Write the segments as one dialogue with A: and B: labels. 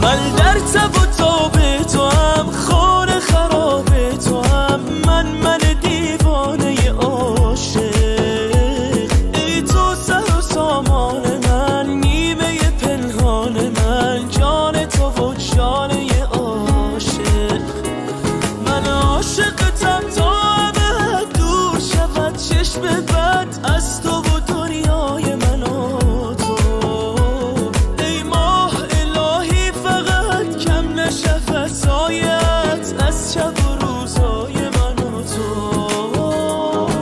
A: من در تب و تاب تو هم، خانه خراب تو هم، من دیوانه عاشق. ای تو سر و سامان من، نیمه پنهان من، جان تو و جانه عاشق. من عاشقتم تا ابد دور شود چشم بد از تو و دنیای من و تو. ای ماه الهی فقط کم نشه فسایت از شب و روزای من و تو.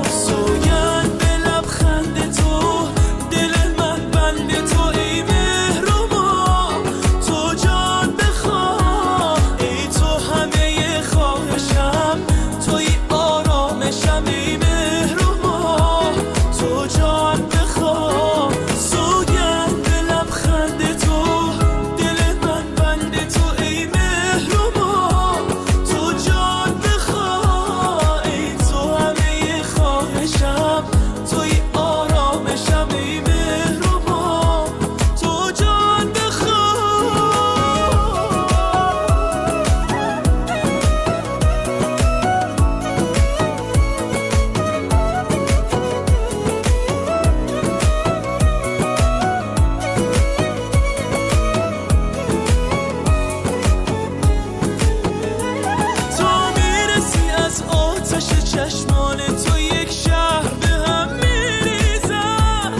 A: سوگند به لبخند تو، دل من بند تو، ای مهر و ماه تو جان بخواه. ای تو همه خواهشم، توی آرامشم، ای مهر و ماه تو جان بخواه. سوگند به لبخند تو، دل من بند تو، ای مهر و ماه تو جان بخواه. ای تو همه خواهشم، توی آرامشم، ای مهر و ماه تو جان بخواه. تو میرسی از آتش چشمان تو، یک شهر به هم میریزد.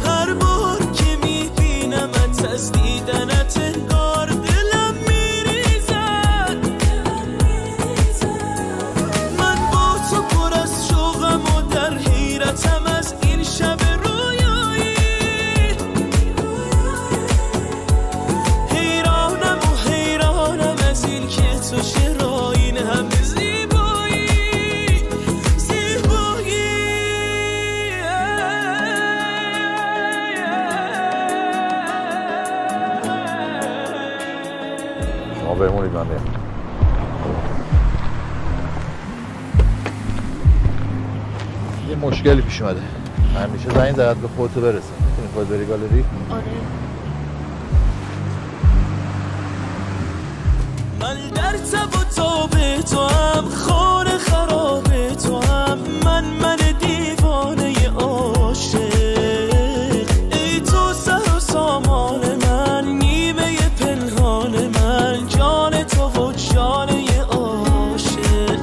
A: هر بار که میبینمت از دیدنت انگار دلم میریزد. من با تو پر از شوقم و در حیرتم از این شب رویایی. حیرانم از این که تو چرا این همه زیبایی.
B: شما بمونید من میام. یه مشکلی پیش اومده. همیشه زنگ زدت به خودتو برسه. میتونی خود بری گالری؟
A: آره. من در تب و تاب تو هم، خانه خراب تو هم، من دیوانه عاشق. ای تو سر و سامان من، نیمه پنهان من، جان تو و جانه عاشق.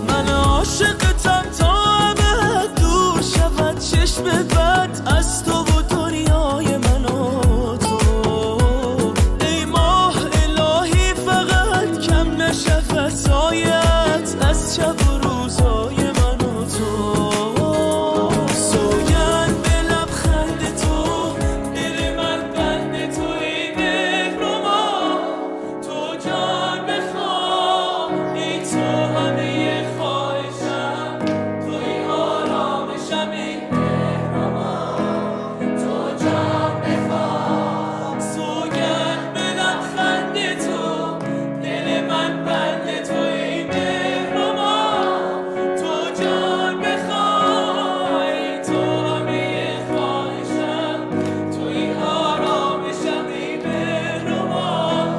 A: من عاشقتم تا ابد دور شود چشم بد از تو و دنیای من و تو. ای ماه الهی فقط کم نشه فسایت از شب و روزای من و تو. سوگند به لبخند تو، دل من بند تو، ای مهر و ماه تو جان بخواه. ای تو همه خواهشم، توی آرامشم، ای مهر و ماه تو جان بخواه. سوگند به لبخند تو، دل من بند تو، ای مهر و ماه تو جان بخواه. ای تو همه خواهشم، توی آرامشم، ای مهر و ماه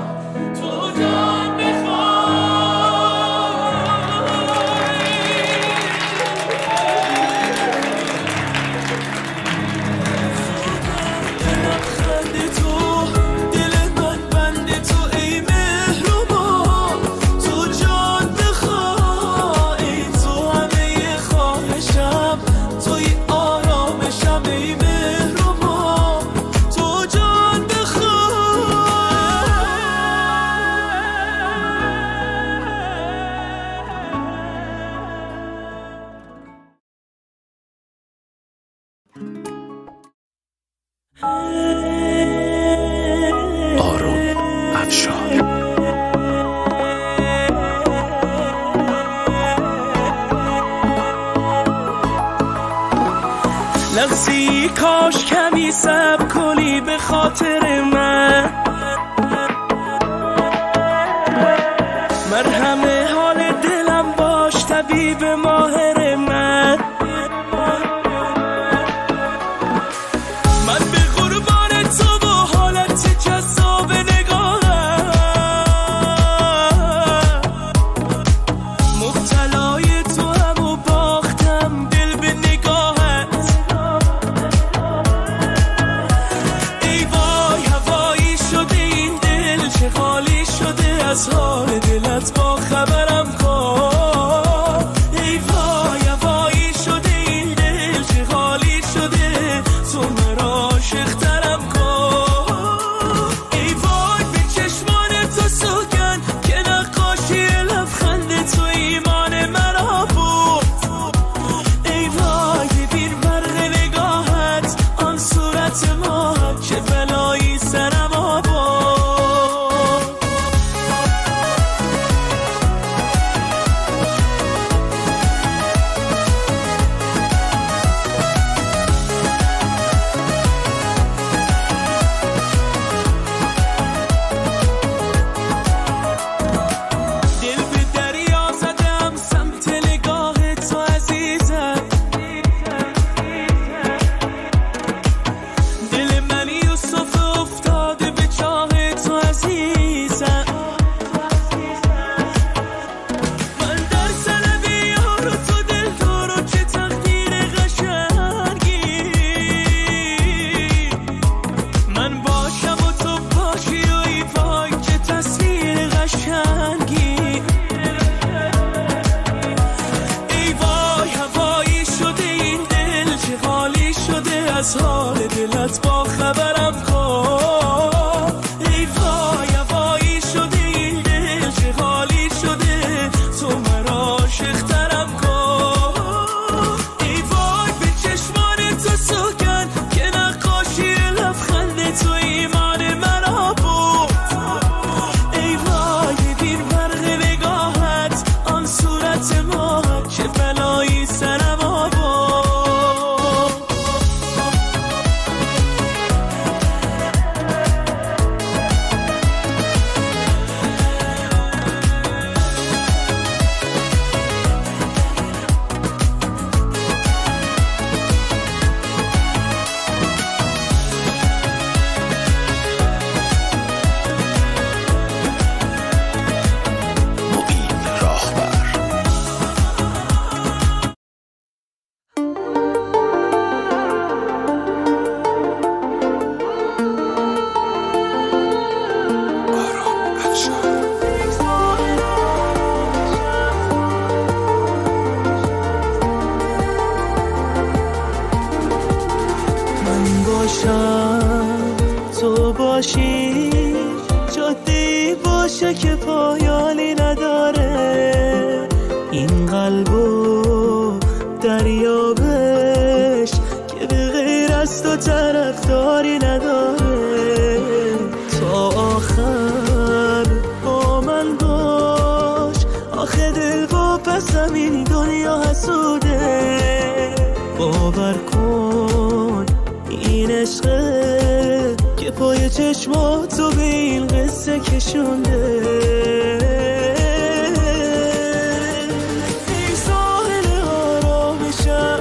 A: تو جان بخواه. لبخند تو، دل من بند تو، ای مهر و ماه تو جان بخواه. ای تو همه خواهشم، توی آرامشم، ای مهر و ماه تو جان بخواه.
C: آروم افشار.
A: لحظی کاش کمی صبر کنی به خاطر من. مرهم حال دلم باش، طبیب ماهر من. من به قربان تو و حال دلت با خبرم کن. ای وای وایی شده این دل چه حالی شده، تو مرا عاشق‌ترم کن. ای وای به چشمان تو سوگن که نقاشی لبخند تو ایمان مرا بود. ای وای ببین برق نگاهت آن صورت ماهت چه بلایی سرم آورد. تو باشی جاده‌ای باشه که پایانی نداره، این قلبو دریابش که به غیر از تو طرفداری نداره. تا آخر با من باش، آخه دل و پسم این دنیا حسوده. باور کن این عشقه که پای چشماتو به این قصه کشونده. ای ساحل آرامشم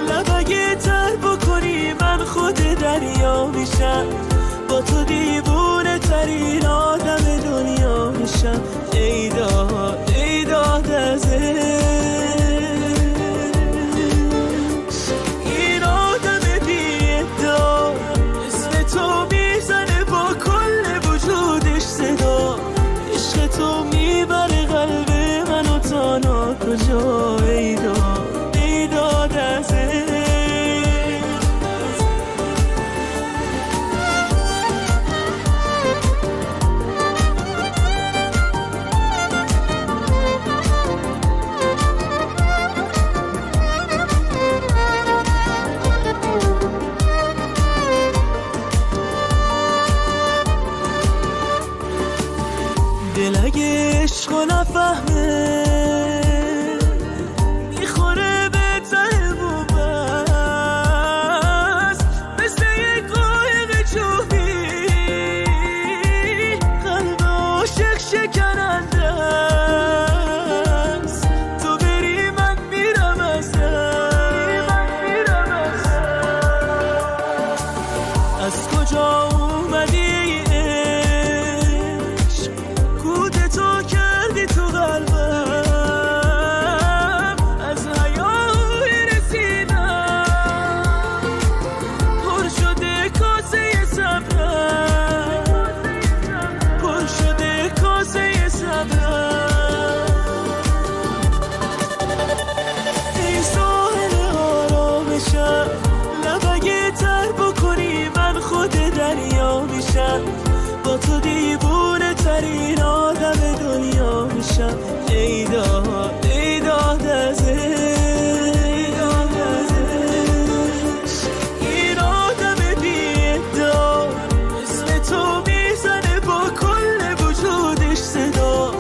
A: لبگه تر بکنی من خود دریا میشم، با تو دیوونه ترین آدم دنیا میشم. ای داد از تو میبره قلب منو تا ناکجا. ای داد از دل اگه عشقو نفهمه میخوره به ته بوبست، مثل یک قایق چوبی قلب عاشق شکننده است. تو بری من میرم از کجا اومدی تو کردی تو قلبم، از حیای رسیدم پر شده کاسه صبرم، پر شده کاسه صبرم. ای ساحل آرامشم لبگه تر بکنی من خود دریا میشم، با تو دیوونه ترین آدم دنیا میشم. ای داد از این آدم بی ادعا مثل تو میزنه با کل وجودش صدا.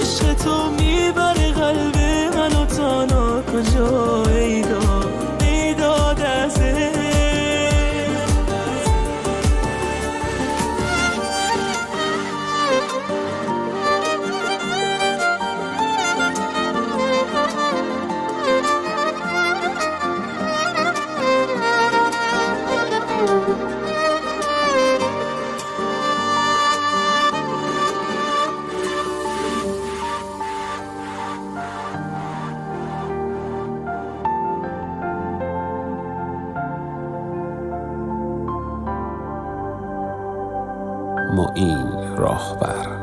A: عشق تو میبره قلب منو تا ناکجا. ای داد از
C: معین راهبر.